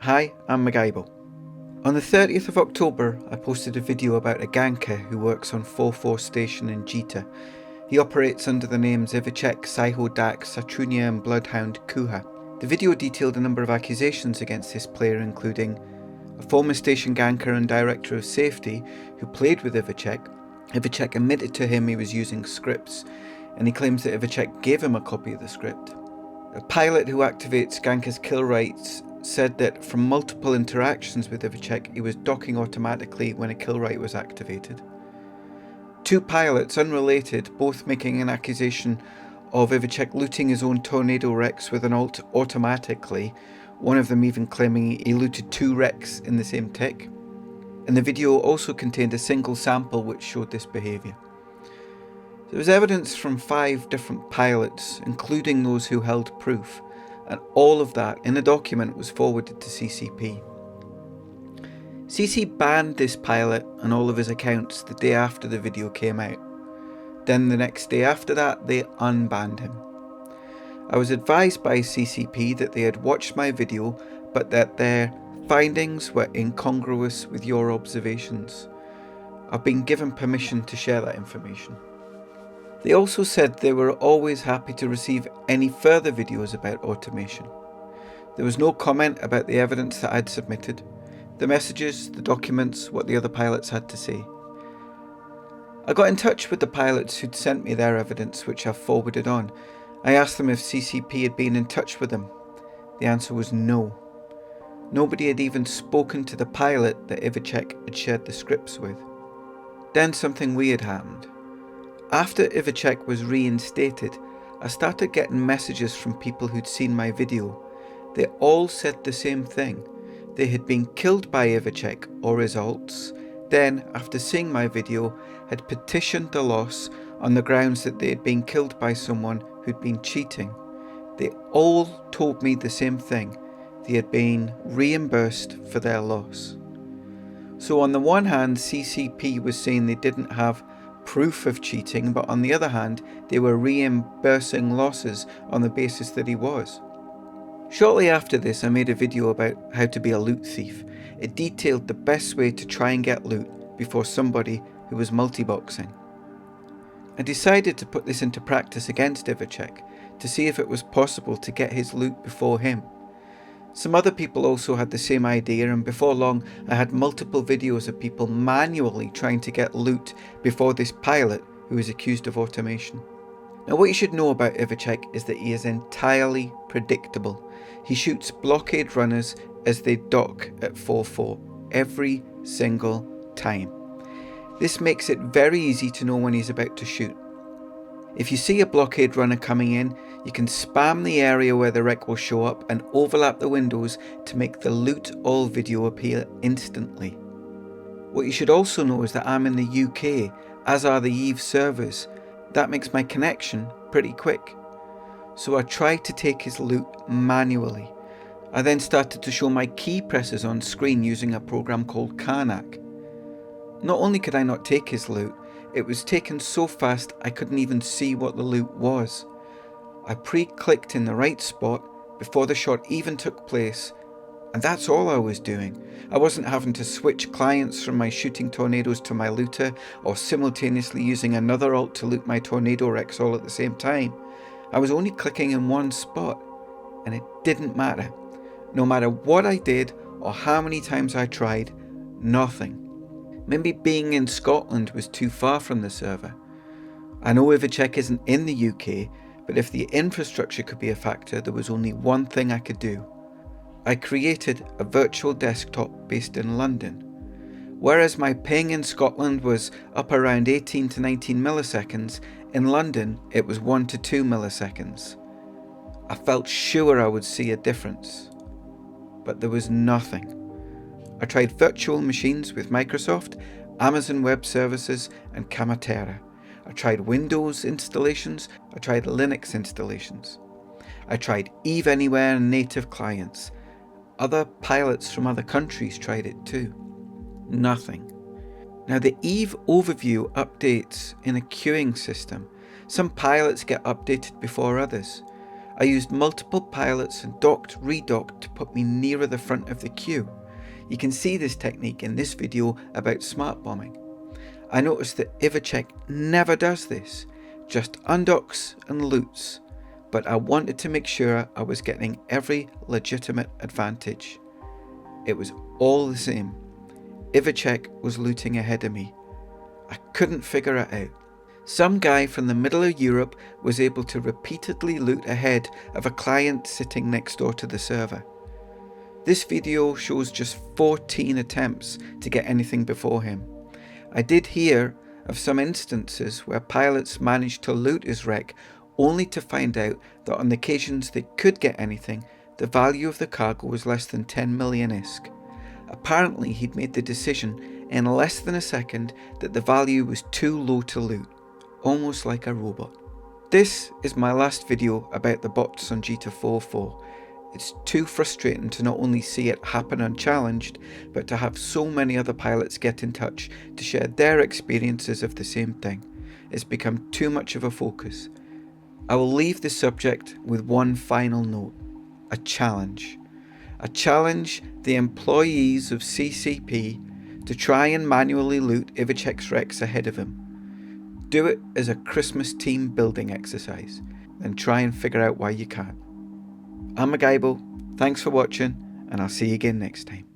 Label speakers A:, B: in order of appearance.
A: Hi, I'm Magaibo. On the 30th of October, I posted a video about a Ganker who works on 4-4 station in Jita. He operates under the names Ivacek, Saiho Dak, Satrunia and Bloodhound Kuha. The video detailed a number of accusations against this player, including a former station Ganker and director of safety who played with Ivacek. Ivacek admitted to him he was using scripts, and he claims that Ivacek gave him a copy of the script. A pilot who activates Ganker's kill rights said that from multiple interactions with Ivacek, he was docking automatically when a kill right was activated. Two pilots, unrelated, both making an accusation of Ivacek looting his own Tornado Rex with an alt automatically, one of them even claiming he looted 2 Rex in the same tick. And the video also contained a single sample which showed this behaviour. There was evidence from 5 different pilots, including those who held proof, and all of that in a document was forwarded to CCP. CCP banned this pilot and all of his accounts the day after the video came out. Then the next day after that, they unbanned him. I was advised by CCP that they had watched my video, but that their findings were incongruous with your observations. I've been given permission to share that information. They also said they were always happy to receive any further videos about automation. There was no comment about the evidence that I'd submitted, the messages, the documents, what the other pilots had to say. I got in touch with the pilots who'd sent me their evidence, which I've forwarded on. I asked them if CCP had been in touch with them. The answer was no. Nobody had even spoken to the pilot that Ivacek had shared the scripts with. Then something weird happened. After Ivacek was reinstated, I started getting messages from people who'd seen my video. They all said the same thing. They had been killed by Ivacek or his alts, then, after seeing my video, had petitioned the loss on the grounds that they had been killed by someone who'd been cheating. They all told me the same thing. They had been reimbursed for their loss. So on the one hand, CCP was saying they didn't have proof of cheating, but on the other hand, they were reimbursing losses on the basis that he was. Shortly after this, I made a video about how to be a loot thief. It detailed the best way to try and get loot before somebody who was multi-boxing. I decided to put this into practice against Ivacek to see if it was possible to get his loot before him. Some other people also had the same idea, and before long I had multiple videos of people manually trying to get loot before this pilot who is accused of automation. Now what you should know about Ivacek is that he is entirely predictable. He shoots blockade runners as they dock at 4-4 every single time. This makes it very easy to know when he's about to shoot. If you see a blockade runner coming in, you can spam the area where the wreck will show up and overlap the windows to make the loot all video appear instantly. What you should also know is that I'm in the UK, as are the Eve servers. That makes my connection pretty quick. So I tried to take his loot manually. I then started to show my key presses on screen using a program called Karnak. Not only could I not take his loot, it was taken so fast I couldn't even see what the loot was. I pre-clicked in the right spot before the shot even took place, and that's all I was doing. I wasn't having to switch clients from my shooting tornadoes to my looter, or simultaneously using another alt to loot my Tornado Rex all at the same time. I was only clicking in one spot, and it didn't matter. No matter what I did or how many times I tried, nothing. Maybe being in Scotland was too far from the server. I know Ivacek isn't in the UK, but if the infrastructure could be a factor, there was only one thing I could do. I created a virtual desktop based in London. Whereas my ping in Scotland was up around 18 to 19 milliseconds, in London it was 1 to 2 milliseconds. I felt sure I would see a difference, but there was nothing. I tried virtual machines with Microsoft, Amazon Web Services and Kamatera. I tried Windows installations, I tried Linux installations. I tried Eve Anywhere and native clients. Other pilots from other countries tried it too. Nothing. Now the Eve overview updates in a queuing system. Some pilots get updated before others. I used multiple pilots and redocked to put me nearer the front of the queue. You can see this technique in this video about smart bombing. I noticed that Iwacek never does this, just undocks and loots, but I wanted to make sure I was getting every legitimate advantage. It was all the same. Iwacek was looting ahead of me. I couldn't figure it out. Some guy from the middle of Europe was able to repeatedly loot ahead of a client sitting next door to the server. This video shows just 14 attempts to get anything before him. I did hear of some instances where pilots managed to loot his wreck only to find out that on the occasions they could get anything, the value of the cargo was less than 10 million ISK. Apparently he'd made the decision in less than a second that the value was too low to loot, almost like a robot. This is my last video about the bots on Jita-Bot. It's too frustrating to not only see it happen unchallenged, but to have so many other pilots get in touch to share their experiences of the same thing. It's become too much of a focus. I will leave the subject with one final note. A challenge. I challenge the employees of CCP to try and manually loot Iwacek's wrecks ahead of him. Do it as a Christmas team building exercise, then try and figure out why you can't. I'm Gaibo, thanks for watching, and I'll see you again next time.